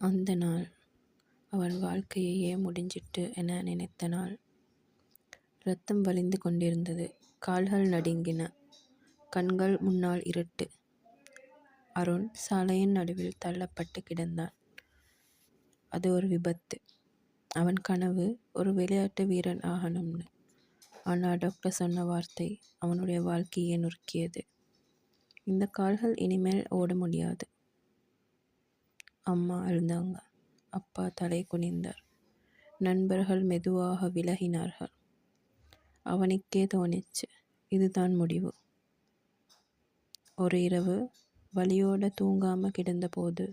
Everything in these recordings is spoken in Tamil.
அந்த நாள் அவன் வாழ்க்கையே முடிஞ்சிட்டு என நினைத்த நாள். இரத்தம் வழிந்து கொண்டிருந்தது. கால்கள் நடுங்கின. கண்கள் முன்னால் இருட்டு. அருண் சாலையின் நடுவில் தள்ளப்பட்டு கிடந்தான். அது ஒரு விபத்து. அவன் கனவு ஒரு விளையாட்டு வீரன் ஆகணும்னு. ஆனால் டாக்டர் சொன்ன வார்த்தை அவனுடைய வாழ்க்கையை நொறுக்கியது. இந்த கால்கள் இனிமேல் ஓட முடியாது. அம்மா அழுதாங்க. அப்பா தலை குனிந்தார். நண்பர்கள் மெதுவாக விலகினார்கள். அவனுக்கே தோணிச்சு, இதுதான் முடிவு. ஒரு இரவு வலியோட தூங்காம கிடந்தபோது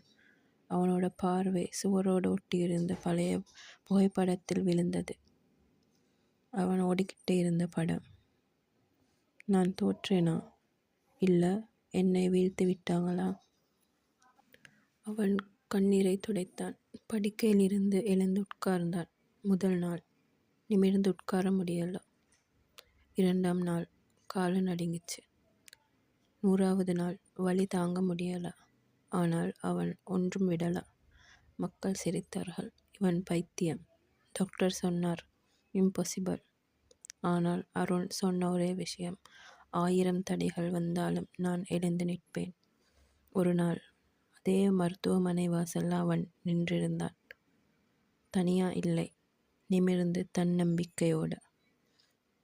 அவனோட பார்வை சுவரோடு ஒட்டியிருந்த பழைய புகைப்படத்தில் விழுந்தது. அவன் ஓடிக்கிட்டே இருந்த படம். நான் தோற்றேனா? இல்லை, என்னை வீழ்த்தி விட்டாங்களா? அவன் கண்ணீரை துடைத்தான். படுக்கையில் இருந்து எழுந்து உட்கார்ந்தான். முதல் நாள் நிமிர்ந்து உட்கார முடியல. 2ஆம் நாள் காலு நடுங்கிச்சு. 100வது நாள் வலி தாங்க முடியல. ஆனால் அவன் ஒன்றும் விடல. மக்கள் சிரித்தார்கள். இவன் பைத்தியம். டாக்டர் சொன்னார் இம்பாசிபிள். ஆனால் அருண் சொன்ன ஒரே விஷயம், 1000 தடைகள் வந்தாலும் நான் எழுந்து நிற்பேன். ஒரு நாள் அதே மருத்துவமனை வாசல்ல அவன் நின்றிருந்தான். தனியா இல்லை, நிமிர்ந்து தன்னம்பிக்கையோடு.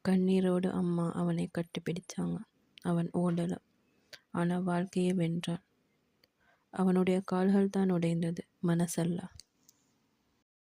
கண்ணீரோடு அம்மா அவனை கட்டிப்பிடிச்சாங்க. அவன் ஓடல. ஆனால் வாழ்க்கையை வென்றான். அவனுடைய கால்கள் தான் உடைந்தது, மனசல்ல.